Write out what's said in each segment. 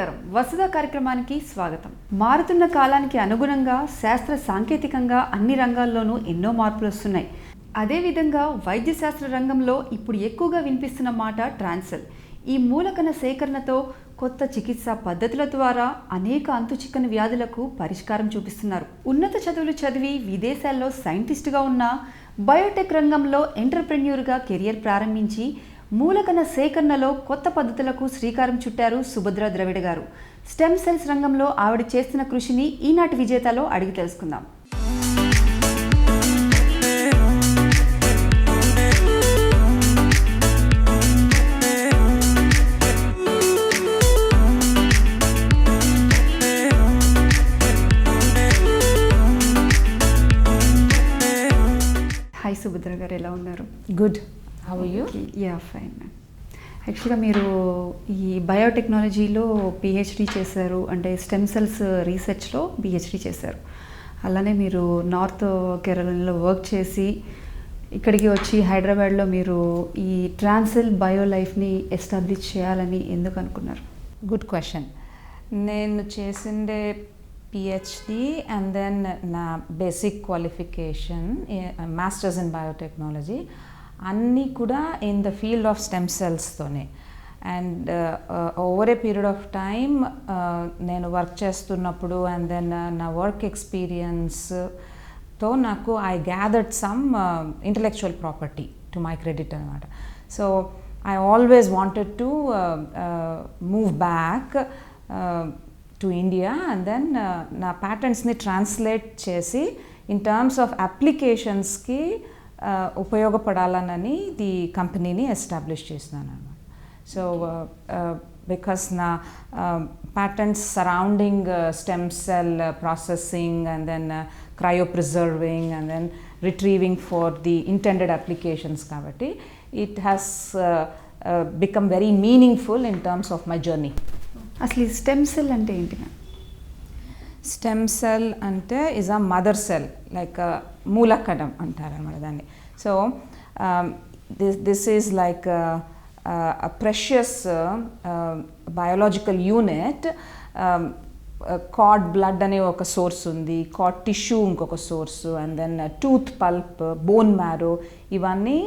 నమస్కారం. వసుద కార్యక్రమానికి స్వాగతం. మారుతున్న కాలానికి అనుగుణంగా శాస్త్ర సాంకేతికంగా అన్ని రంగాల్లోనూ ఎన్నో మార్పులు వస్తున్నాయి. అదేవిధంగా వైద్య శాస్త్ర రంగంలో ఇప్పుడు ఎక్కువగా వినిపిస్తున్న మాట ట్రాన్సెల్. ఈ మూలకణ సేకరణతో కొత్త చికిత్సా పద్ధతుల ద్వారా అనేక అంతుచిక్కని వ్యాధులకు పరిష్కారం చూపిస్తున్నారు. ఉన్నత చదువులు చదివి విదేశాల్లో సైంటిస్టుగా ఉన్న బయోటెక్ రంగంలో ఎంటర్‌ప్రెన్యూర్‌గా కెరియర్ ప్రారంభించి మూలకణ సేకరణలో కొత్త పద్ధతులకు శ్రీకారం చుట్టారు సుభద్ర ద్రవిడ గారు. స్టెమ్ సెల్స్ రంగంలో ఆవిడ చేస్తున్న కృషిని ఈనాటి విజేతలో అడిగి తెలుసుకుందాం. హాయ్ సుభద్ర గారు, ఎలా ఉన్నారు? Good. How are you? Ya, fine ma'am. యాక్చువల్గా మీరు ఈ బయోటెక్నాలజీలో పిహెచ్డి చేశారు, అంటే స్టెమ్ సెల్స్ రీసెర్చ్లో పిహెచ్డి చేశారు. అలానే మీరు నార్త్ కేరళలో వర్క్ చేసి ఇక్కడికి వచ్చి హైదరాబాద్లో మీరు ఈ ట్రాన్సెల్ బయో లైఫ్ని ఎస్టాబ్లిష్ చేయాలని ఎందుకు అనుకున్నారు? Good question. నేను చేసిందే పిహెచ్డి అండ్ దెన్ నా basic qualification masters in biotechnology అన్నీ కూడా in the field of stem సెల్స్తోనే. And over a period of time నేను వర్క్ చేస్తున్నప్పుడు అండ్ దెన్ నా వర్క్ ఎక్స్పీరియన్స్తో నాకు I gathered some intellectual property to my credit అనమాట. So I always wanted to move back to India and then నా ప్యాటర్న్స్ని translate చేసి ఇన్ టర్మ్స్ ఆఫ్ అప్లికేషన్స్కి ఉపయోగపడాలనని ది కంపెనీని ఎస్టాబ్లిష్ చేసినాను అనమాట. సో బికాస్ నా patterns surrounding stem cell processing and then cryo preserving and then retrieving for the intended applications కాబట్టి it has become very meaningful in terms of my journey. అసలు ఈ stem cell అంటే ఏంటి? Stem cell అంటే is a mother cell, like మూలకణం అంటారనమాట దాన్ని. So this is like a precious biological unit. Cord blood అనే ఒక సోర్స్ ఉంది, కార్డ్ టిష్యూ ఇంకొక source, and then tooth pulp, bone marrow, ఇవన్నీ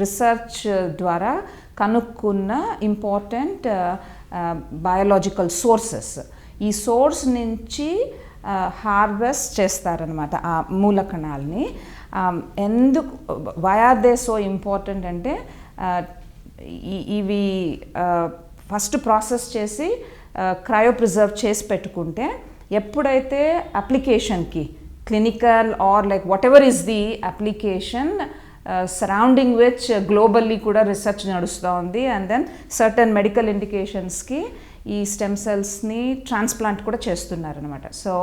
రీసెర్చ్ ద్వారా కనుక్కున్న ఇంపార్టెంట్ బయాలజికల్ సోర్సెస్. ఈ సోర్స్ నుంచి హార్వెస్ట్ చేస్తారనమాట ఆ మూలకణాలని. ఎందుకు why are they so important అంటే ఇవి ఫస్ట్ ప్రాసెస్ చేసి క్రయో ప్రిజర్వ్ చేసి పెట్టుకుంటే ఎప్పుడైతే అప్లికేషన్కి clinical or like whatever is the application surrounding which globally కూడా రీసెర్చ్ నడుస్తూ ఉంది అండ్ దెన్ సర్టన్ మెడికల్ ఇండికేషన్స్కి ఈ స్టెమ్ సెల్స్ని ట్రాన్స్ప్లాంట్ కూడా చేస్తున్నారనమాట. సో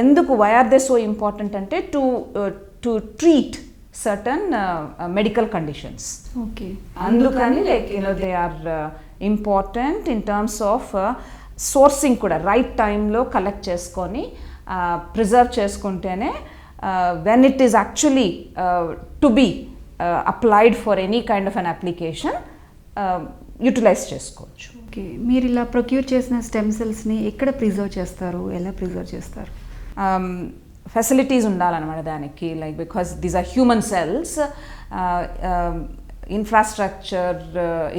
ఎందుకు why are they so important అంటే to treat certain medical conditions. Okay, అందుకని like they are important in terms of sourcing కూడా రైట్ టైంలో కలెక్ట్ చేసుకొని ప్రిజర్వ్ చేసుకుంటేనే when it is actually to be applied for any kind of an application utilise చేసుకోవచ్చు. Okay, మీరు ఇలా procure చేసిన stem సెల్స్ని ఎక్కడ ప్రిజర్వ్ చేస్తారు, ఎలా ప్రిజర్వ్ చేస్తారు? ఫెసిలిటీస్ ఉండాలన్నమాట దానికి, like because these are human cells. Infrastructure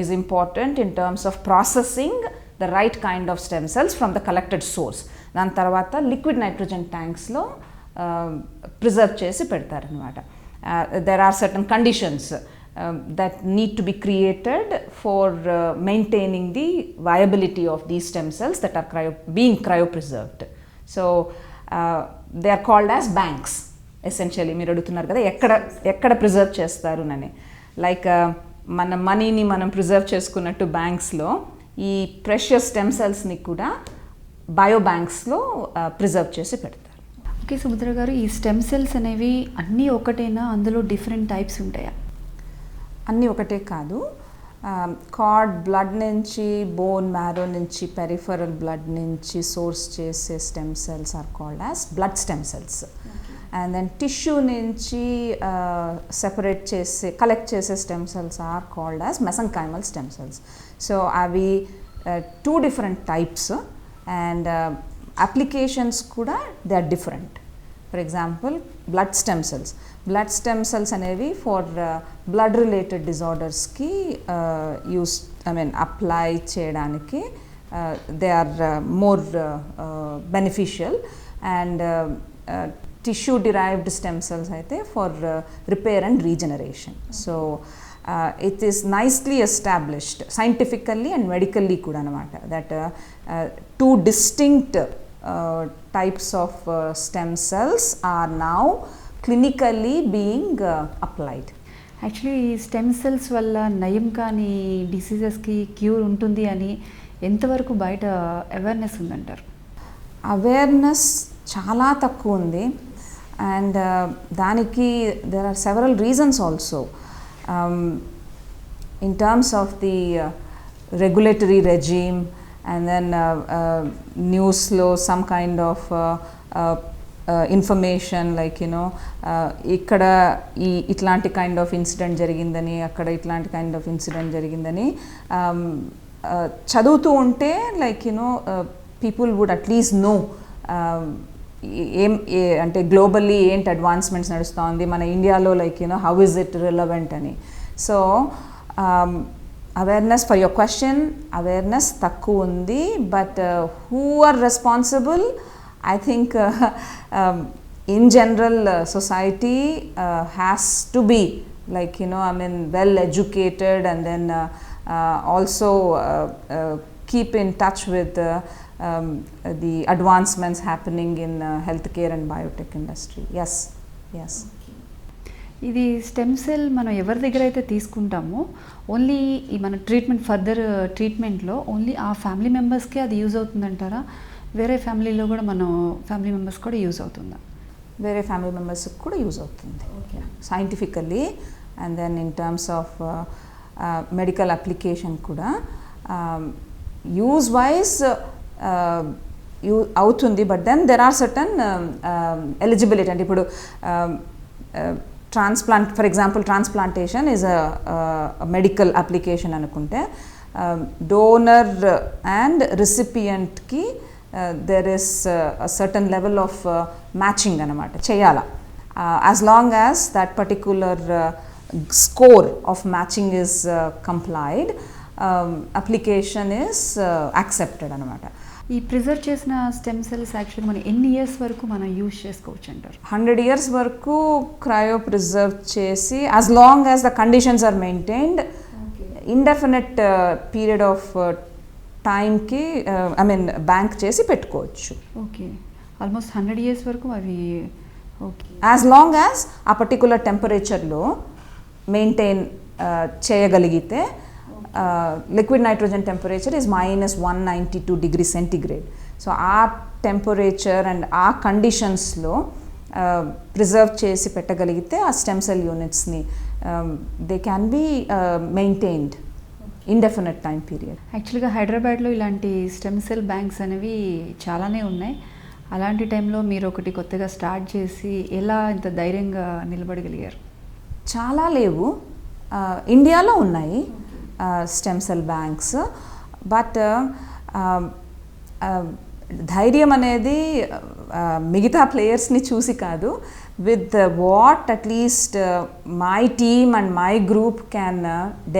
is important in terms of processing the right kind of stem cells from the collected source. దాని తర్వాత లిక్విడ్ నైట్రోజన్ ట్యాంక్స్లో ప్రిజర్వ్ చేసి పెడతారనమాట. There are certain conditions that need to be created for maintaining the viability of these stem cells that are being cryopreserved. So they are called as banks. Essentially మీరు అడుగుతున్నారు కదా ఎక్కడ preserve చేస్తారు అని. Like మన మనీని మనం ప్రిజర్వ్ చేసుకున్నట్టు బ్యాంక్స్లో ఈ ప్రెషియస్ స్టెమ్ సెల్స్ని కూడా బయో బ్యాంక్స్లో ప్రిజర్వ్ చేసి పెడతారు. ఓకే సుభద్ర గారు, ఈ స్టెమ్ సెల్స్ అనేవి అన్నీ ఒకటేనా, అందులో డిఫరెంట్ టైప్స్ ఉంటాయా? అన్నీ ఒకటే కాదు. కార్డ్ బ్లడ్ నుంచి, బోన్ మ్యారో నుంచి, పెరిఫరల్ బ్లడ్ నుంచి సోర్స్ చేసే stem cells are called as blood stem cells. And then tissue నుంచి సెపరేట్ చేసే కలెక్ట్ చేసే stem cells are called as mesenchymal stem cells. So అవి 2 different types and applications kuda they are different. For example, blood stem cells అనేవి for blood related disorders ki apply చేయడానికి they are more beneficial, and tissue derived stem cells అయితే for repair and regeneration. So it is nicely established scientifically and medically kuda anamata that 2 distinct types of stem cells are now clinically being applied. Actually ఈ stem cells వల్ల నయం కాని డిసీజెస్కి cure ఉంటుంది అని ఎంతవరకు బయట awareness ఉందంటారు? అవేర్నెస్ చాలా తక్కువ ఉంది, అండ్ దానికి there are several reasons also. In terms of the regulatory regime, and then news lo some kind of information like ikkada itlanti kind of incident jarigindani akkada itlanti kind of incident jarigindani chaduvutu unte like people would at least know అంటే globally ఏంటి advancements నడుస్తుంది, మన ఇండియాలో like how is it relevant అని. So awareness, for your question, awareness తక్కువ ఉంది. But who are responsible? I think in general society has to be like well educated, and then also keep in touch with the advancements happening in healthcare and biotech industry. Yes. ఇది stem cell మనం ఎవరి దగ్గర అయితే తీసుకుంటామో only ఈ మన treatment further ట్రీట్మెంట్లో only ఆ family మెంబర్స్కే అది యూజ్ అవుతుందంటారా? వేరే ఫ్యామిలీలో కూడా మనం ఫ్యామిలీ మెంబర్స్ కూడా యూజ్ అవుతుందా? వేరే ఫ్యామిలీ మెంబర్స్కి కూడా యూజ్ అవుతుంది scientifically. And then in terms of medical application కూడా యూజ్ వైజ్ అవుతుంది. But then there are certain eligibility. అంటే ఇప్పుడు transplant, for example transplantation is a medical application అనుకుంటే డోనర్ అండ్ రిసిపియంట్కి there is a certain level of matching anamata cheyala. As long as that particular score of matching is complied, application is accepted anamata. ఈ preserve చేసిన stem cells actually మనం ఎన్ని years వరకు మనం use చేసుకోవచ్చు అంటారు? 100 years వరకు క్రయో ప్రిజర్వ్ చేసి, as long as the conditions are maintained, indefinite period of టైంకి బ్యాంక్ చేసి పెట్టుకోవచ్చు. ఓకే, ఆల్మోస్ట్ 100 years వరకు అవి. ఓకే, యాజ్ లాంగ్ యాజ్ ఆ పర్టికులర్ టెంపరేచర్లో మెయింటైన్ చేయగలిగితే. Liquid nitrogen temperature is -192 degrees centigrade. So ఆ టెంపరేచర్ అండ్ ఆ కండిషన్స్లో ప్రిజర్వ్ చేసి పెట్టగలిగితే ఆ స్టెమ్ సెల్ యూనిట్స్ని they can be maintained indefinite time period. యాక్చువల్గా హైదరాబాద్లో ఇలాంటి స్టెమ్ సెల్ బ్యాంక్స్ అనేవి చాలానే ఉన్నాయి. అలాంటి టైంలో మీరు ఒకటి కొత్తగా స్టార్ట్ చేసి ఎలా ఇంత ధైర్యంగా నిలబడగలిగారు? చాలా లేవు, ఇండియాలో ఉన్నాయి స్టెమ్ సెల్ బ్యాంక్స్. బట్ ధైర్యం అనేది మిగతా ప్లేయర్స్ని చూసి కాదు, with what at least my team and my group can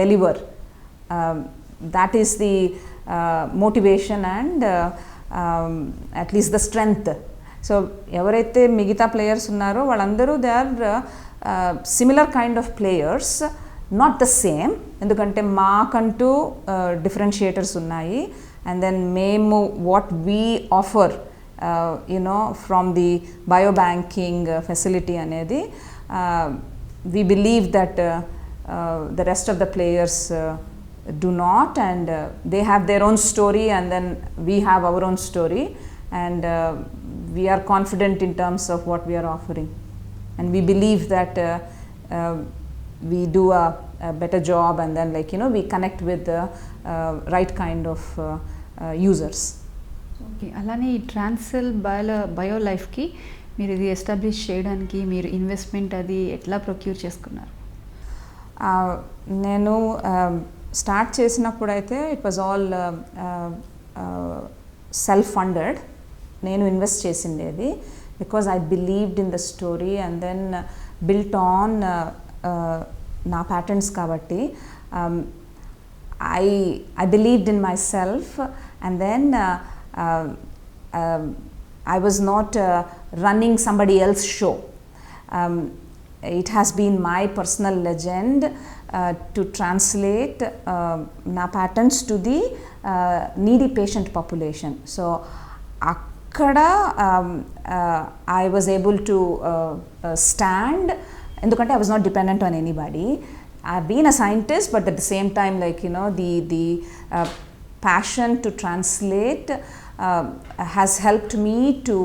deliver. That is the motivation and at least the strength. So ఎవరైతే మిగతా ప్లేయర్స్ ఉన్నారో వాళ్ళందరూ they are similar kind of players, not the same. ఎందుకంటే మాకంటూ డిఫరెన్షియేటర్స్ ఉన్నాయి. And then మేము what we offer from the biobanking facility అనేది we believe that the rest of the players do not, and they have their own story, and then we have our own story, and we are confident in terms of what we are offering, and we believe that we do a better job, and then we connect with the right kind of users. Okay, alane ee Transcell Biolife ki మీరు ఇది establish చేయడానికి మీరు investment అది ఎట్లా procure చేసుకున్నారు? నేను start చేసినప్పుడైతే it was all self funded. నేను ఇన్వెస్ట్ చేసిండేది because I believed in the story and then built on నా ప్యాటర్న్స్ కాబట్టి I believed in myself, and then I was not running somebody else's show. It has been my personal legend to translate na patterns to the needy patient population. So akkada I was able to stand endukante I was not dependent on anybody. I've been a scientist, but at the same time, like, you know, the passion to translate has helped me to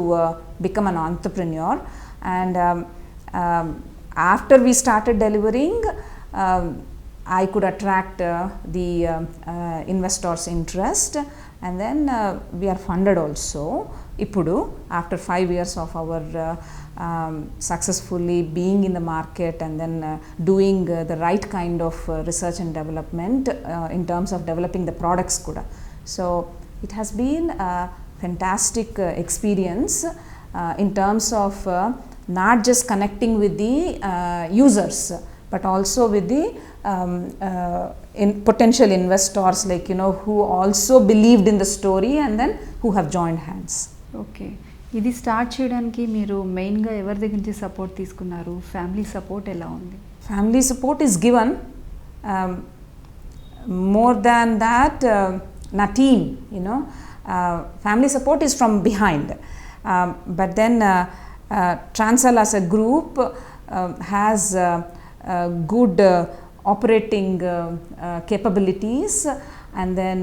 become an entrepreneur. And after we started delivering, I could attract the investors' interest, and then we are funded also. Ippudu, after 5 years of our successfully being in the market and then doing the right kind of research and development in terms of developing the products kuda. So it has been a fantastic experience in terms of not just connecting with the users but also with the potential investors, like, you know, who also believed in the story and then who have joined hands. Okay, ఇది start చేయడానికి మీరు మెయిన్గా ఎవరి దగ్గర నుంచి support తీసుకున్నారు? Family support ఎలా ఉంది? Family support is given. More than that, na team, you know, family support is from behind. But then Transcell as a group has good operating capabilities, and then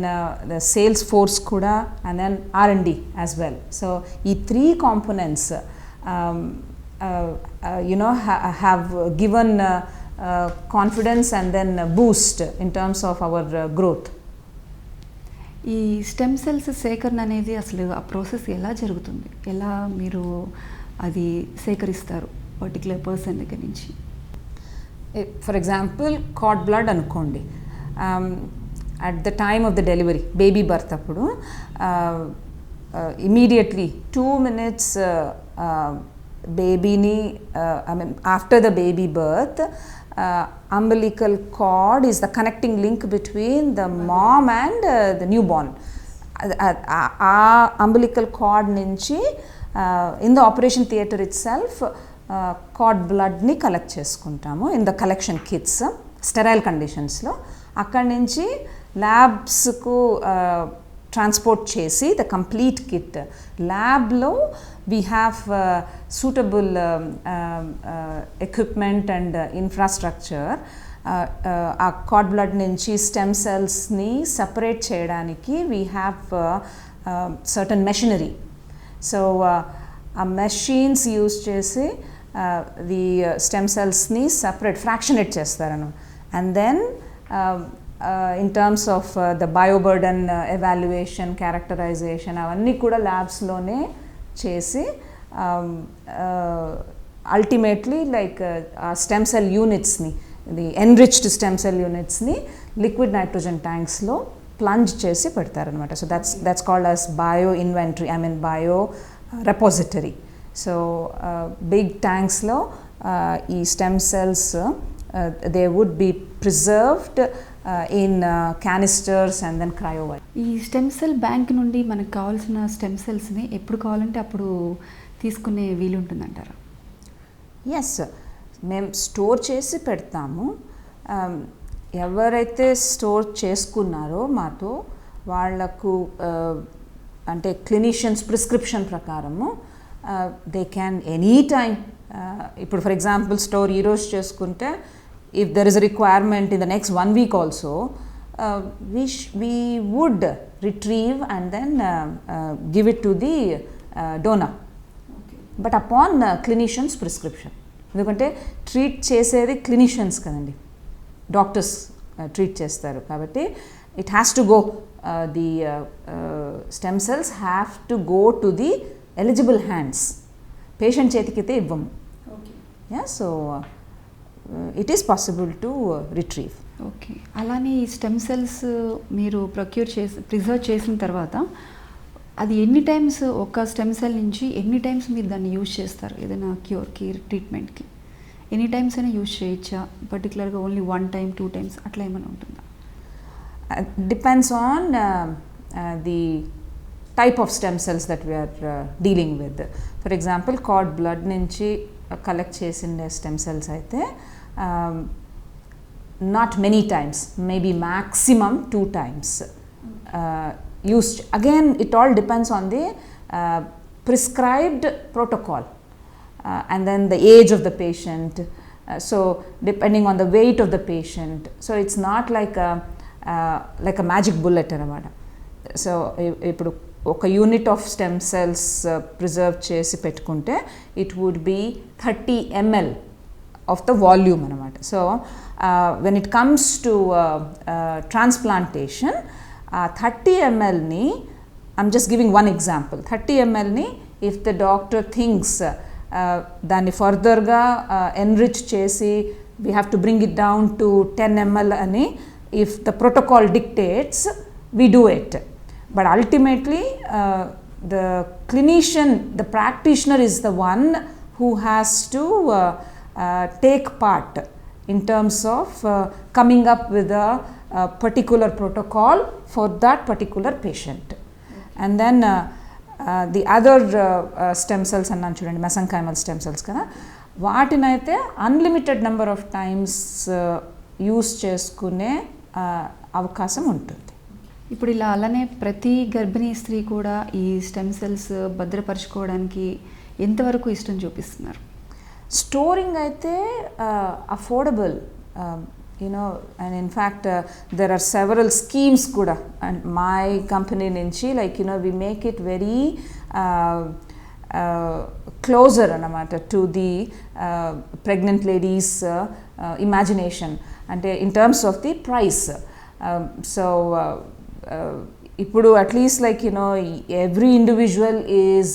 the sales force kuda, and then R&D as well. So these 3 components you know have given confidence and then boost in terms of our growth. ఈ stem cells సేకరణ అనేది అసలు ఆ process ఎలా జరుగుతుంది? ఎలా మీరు అది సేకరిస్తారు పర్టికులర్ పర్సన్ దగ్గర నుంచి? ఫర్ ఎగ్జాంపుల్ కార్డ్ బ్లడ్ అనుకోండి, at the time of the delivery, baby birth appudu immediately 2 minutes baby ni I mean after the baby birth, umbilical cord is the connecting link between the mom and the newborn. Umbilical cord nunchi in the operation theatre itself cord blood ni collect cheskuntamu in the collection kits, sterile conditions lo. అక్కడి నుంచి ల్యాబ్స్కు transport చేసి the complete kit ల్యాబ్లో we have suitable equipment and infrastructure. ఆ card blood నుంచి స్టెమ్ సెల్స్ని separate చేయడానికి we have certain machinery. So ఆ మెషిన్స్ యూజ్ చేసి ది స్టెమ్ సెల్స్ని సపరేట్ ఫ్రాక్షనేట్ చేస్తారను. And then in terms of the bioburden evaluation, characterization avanni kuda labs lone chesi ultimately like stem cell units ni, the enriched stem cell units ni liquid nitrogen tanks lo plunge chesi pedtaru anamata. So that's called as bio inventory, I mean bio repository. So big tanks lo ee stem cells they would be preserved in canisters and then cryovac. ఈ stem cell bank నుండి మనకు కావాల్సిన stem సెల్స్ని ఎప్పుడు కావాలంటే అప్పుడు తీసుకునే వీలు ఉంటుందంటారా? ఎస్, మేము స్టోర్ చేసి పెడతాము. ఎవరైతే స్టోర్ చేసుకున్నారో మాతో వాళ్లకు అంటే క్లినిషియన్స్ ప్రిస్క్రిప్షన్ ప్రకారము దే క్యాన్ ఎనీ టైమ్. ఇప్పుడు ఫర్ ఎగ్జాంపుల్ స్టోర్ ఈరోజు చేసుకుంటే if there is a requirement in the next 1 week also, we would retrieve and then give it to the donor. Okay. But upon clinician's prescription. ఎందుకంటే treat చేసేది clinicians కదండి, doctors treat చేస్తారు కాబట్టి it has to go, the stem cells have to go to the eligible hands. Patient చేతికైతే ఇవ్వము. Yeah, so it is possible to retrieve. Okay, అలానే ఈ stem cells మీరు ప్రిజర్వ్ చేసిన తర్వాత అది ఎన్ని టైమ్స్, ఒక స్టెమ్ సెల్ నుంచి ఎన్ని టైమ్స్ మీరు దాన్ని యూజ్ చేస్తారు? ఏదైనా క్యూర్కి, ట్రీట్మెంట్కి ఎనీ టైమ్స్ అయినా యూజ్ చేయొచ్చా? పర్టికులర్గా ఓన్లీ 1 time 2 times అట్లా ఏమైనా ఉంటుందా? Depends on the type of stem cells that we are dealing with. For example, cord blood నుంచి కలెక్ట్ చేసిన స్టెమ్ సెల్స్ అయితే not many times, maybe maximum 2 times used. Again, it all depends on the prescribed protocol and then the age of the patient. So depending on the weight of the patient, so it's not like a magic bullet anamata. So ఇప్పుడు ఒక unit of stem cells preserve చేసి పెట్టుకుంటే it would be 30 ml of the volume అనమాట. So when it comes to transplantation 30 mlని, I'm just giving one example, 30 mlని if the doctor thinks దాన్ని ఫర్దర్గా enrich చేసి we have to bring it down to 10 ml అని, if the protocol dictates we do it. But ultimately the clinician, the practitioner is the one who has to take part in terms of coming up with a particular protocol for that particular patient. And then the other stem cells అన్నాను చూడండి, mesenchymal stem cells కదా, వాటినైతే unlimited number of times use చేసుకునే అవకాశం ఉంటుంది. ఇప్పుడు ఇలా అలానే ప్రతి గర్భిణీ స్త్రీ కూడా ఈ స్టెమ్ సెల్స్ భద్రపరచుకోవడానికి ఎంతవరకు ఇష్టం చూపిస్తున్నారు? స్టోరింగ్ అయితే affordable, you know, and in fact there are several schemes కూడా అండ్ మై కంపెనీ నుంచి, like you know we make it very closer అన్నమాట to the pregnant ladies imagination, అంటే in terms of the price. So ఇప్పుడు at least like you know every individual is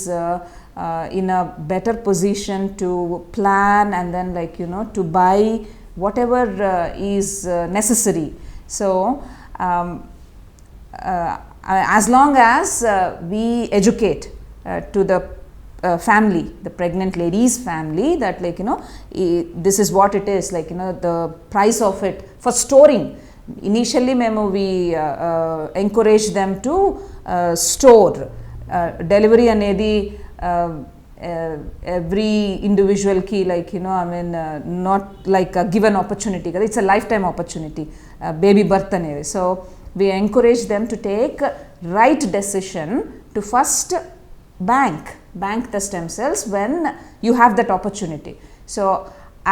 in a better position to plan and then like you know to buy whatever is necessary. So as long as we educate to the family, the pregnant lady's family, that like you know this is what it is, like you know the price of it for storing. Initially we encourage them to store. Delivery anedi every individual ki, like you know I mean not like a given opportunity, it's a lifetime opportunity, baby birth anedi. So we encourage them to take right decision to first bank the stem cells when you have that opportunity. So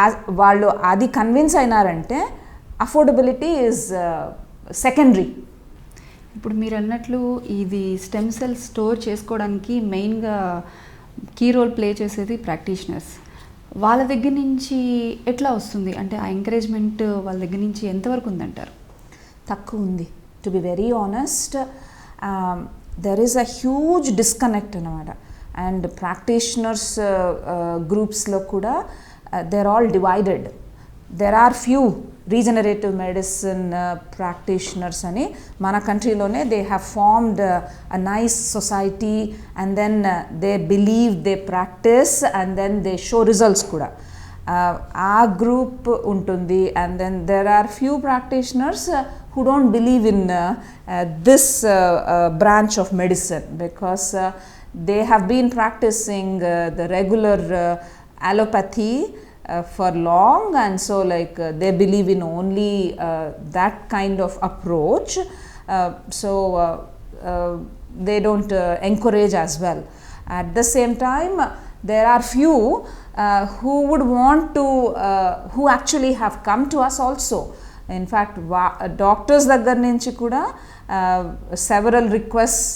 as vallu adi convince ainarante affordability is secondary. ఇప్పుడు మీరు అన్నట్లు ఇది stem cells store చేసుకోవడానికి మెయిన్గా key role play చేసేది practitioners. వాళ్ళ దగ్గర నుంచి ఎట్లా వస్తుంది, అంటే ఆ ఎంకరేజ్మెంట్ వాళ్ళ దగ్గర నుంచి ఎంతవరకు ఉందంటారు? తక్కువ ఉంది, to be very honest. There is a huge disconnect అన్నమాట. అండ్ ప్రాక్టీషనర్స్ గ్రూప్స్లో కూడా they are all divided. There are few regenerative medicine practitioners ani mana country lone they have formed a nice society, and then they believe, they practice, and then they show results kuda. Our group untundi, and then there are few practitioners who don't believe in this branch of medicine, because they have been practicing the regular allopathy for long, and so like they believe in only that kind of approach, so they don't encourage as well. At the same time, there are few who would want to who actually have come to us also. In fact, doctors దగ్గర నుంచి కూడా several requests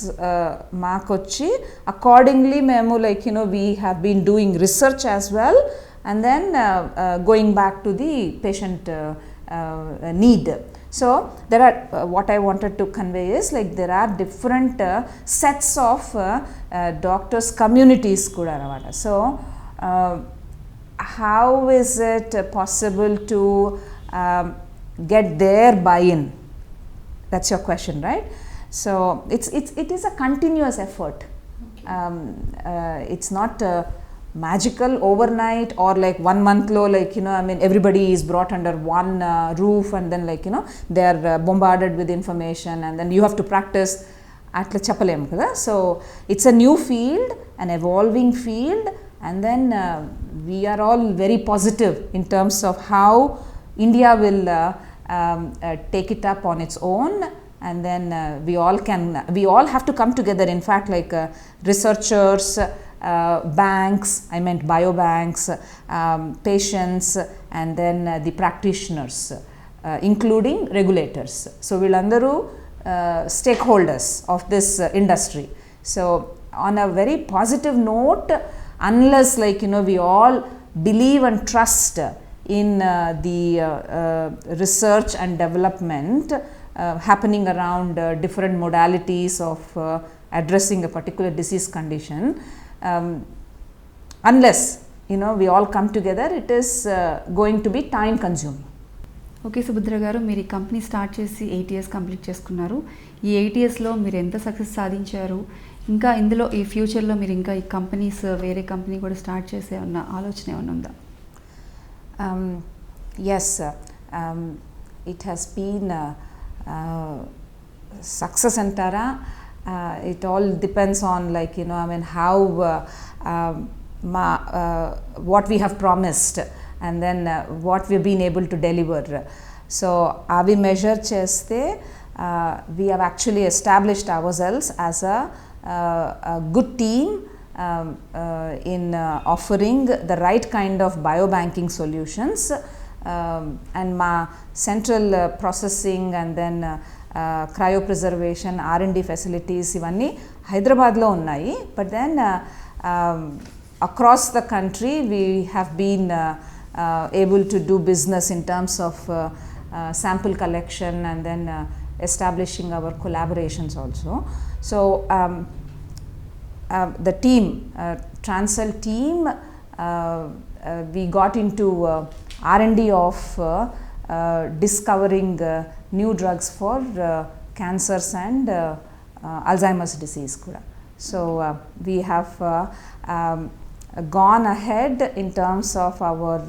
maakochi, accordingly మేము like you know we have been doing research as well, and then going back to the patient need. So there are what I wanted to convey is like there are different sets of doctors communities kuda anamata. So how is it possible to get their buy-in. That's your question, right? So it is a continuous effort. It's not magical overnight or like 1 month low, like, you know, I mean, everybody is brought under one roof and then, like, you know, they're bombarded with information and then you have to practice. So it's a new field, an evolving field, and then we are all very positive in terms of how India will take it up on its own, and then we all have to come together. In fact, like researchers, banks, I meant biobanks, patients, and then the practitioners, including regulators. So we'll stakeholders of this industry. So on a very positive note, unless, like, you know, we all believe and trust in the research and development happening around different modalities of addressing a particular disease condition, unless, you know, we all come together, it is going to be time consuming. Okay Subhadra గారు, మీరు ఈ company start చేసి 8 years complete చేసుకున్నారు. ఈ 8 yearsలో మీరు ఎంత success సాధించారు? ఇంకా ఇందులో ఈ ఫ్యూచర్లో మీరు ఇంకా ఈ కంపెనీస్ వేరే కంపెనీ కూడా స్టార్ట్ చేసే ఉన్న ఆలోచన ఏమైనా ఉందా? Yes, it has been success అంటారా? It all depends on, like, you know, I mean, how what we have promised and then what we've been able to deliver. So we measure cheste, we have actually established ourselves as a good team in offering the right kind of biobanking solutions, and ma central processing and then cryopreservation R&D facilities ivanni Hyderabad lo unnayi, but then across the country we have been able to do business in terms of sample collection and then establishing our collaborations also. So the team, Transcell team, we got into R&D of discovering new drugs for cancers and Alzheimer's disease kuda. So we have gone ahead in terms of our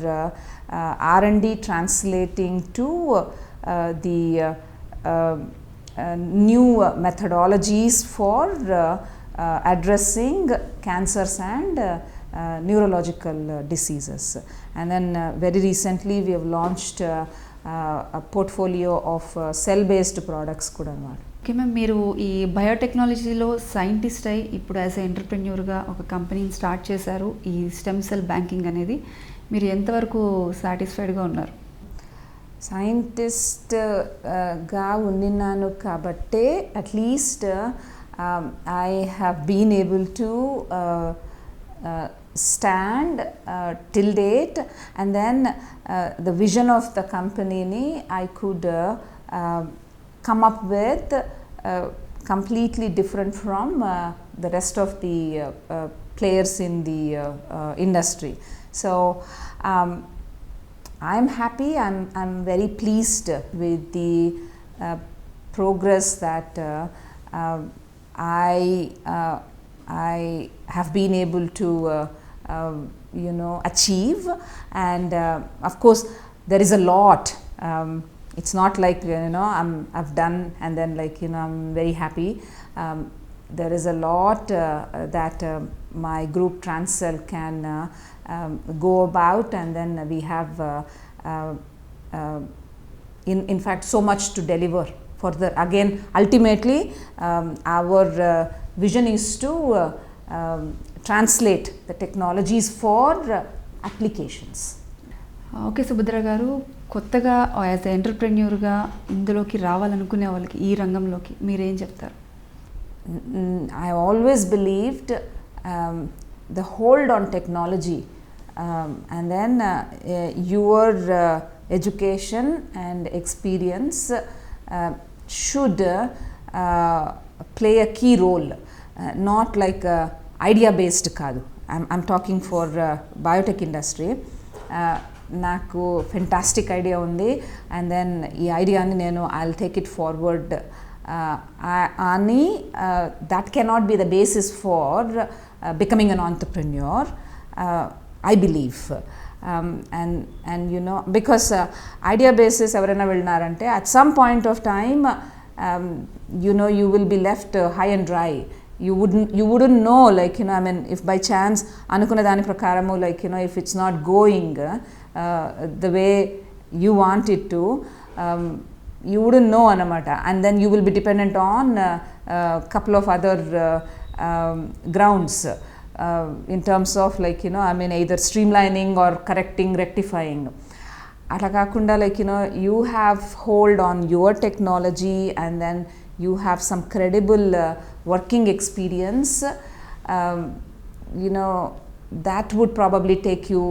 R&D translating to the new methodologies for addressing cancers and neurological diseases. And then very recently we have launched a portfolio of cell-based products kuda anamata. Okay ma'am, మీరు ఈ బయోటెక్నాలజీలో scientist అయి ఇప్పుడు as a ఎంటర్ప్రెన్యూర్గా ఒక కంపెనీని start చేశారు. ఈ stem cell banking అనేది మీరు ఎంతవరకు సాటిస్ఫైడ్గా ఉన్నారు? సైంటిస్ట్గా ఉన్నాను కాబట్టే at least I have been able to stand till date, and then the vision of the company ni I could come up with completely different from the rest of the players in the industry. So I'm happy, I'm very pleased with the progress that I have been able to you know, achieve, and of course there is a lot. It's not like, you know, I've done and then, like, you know, I'm very happy. There is a lot that my group Transcell can go about, and then we have in fact so much to deliver further. Again, ultimately our vision is to translate the technologies for applications. Okay Subhadra గారు, కొత్తగా as a ఎంటర్ప్రెన్యూర్గా ఇందులోకి రావాలనుకునే వాళ్ళకి, ఈ రంగంలోకి మీరేం చెప్తారు? I always believed the hold on technology, and then your education and experience should play a key role, not like idea based kaadu. I'm talking for biotech industry. నాకు fantastic idea ఉంది and then ఈ ఐడియాని నేను I will take it forward అని that cannot be the basis for becoming an entrepreneur, I believe. And you know, because idea basis ఎవరైనా వెళ్ళినారంటే at some point of time you know, you will be left high and dry. You wouldn't know, like, you know, I mean, if by chance అనుకున్న దాని ప్రకారము, like, you know, if it's not going the way you want it to, you wouldn't know anamata, and then you will be dependent on couple of other grounds in terms of, like, you know, I mean, either streamlining or correcting, rectifying. Atla kaakunda, like, you know, you have hold on your technology and then you have some credible working experience, you know, that would probably take you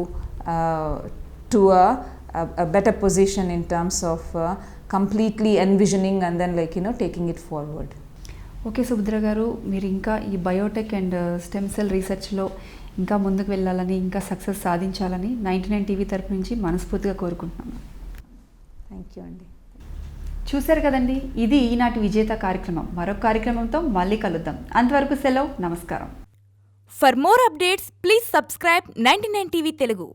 to a better position in terms of completely envisioning and then, like, you know, taking it forward. Okay Subhadra గారు, మీరు ఇంకా ఈ Biotech and stem cell రీసెర్చ్లో ఇంకా ముందుకు వెళ్ళాలని, ఇంకా success సాధించాలని 99 TV తరపు నుంచి మనస్ఫూర్తిగా కోరుకుంటున్నాను. థ్యాంక్ యూ అండి. చూశారు కదండి, ఇది ఈనాటి విజేత కార్యక్రమం. మరొక కార్యక్రమంతో మళ్ళీ కలుద్దాం. అంతవరకు సెలవు, నమస్కారం. For more updates, please subscribe 99 TV Telugu.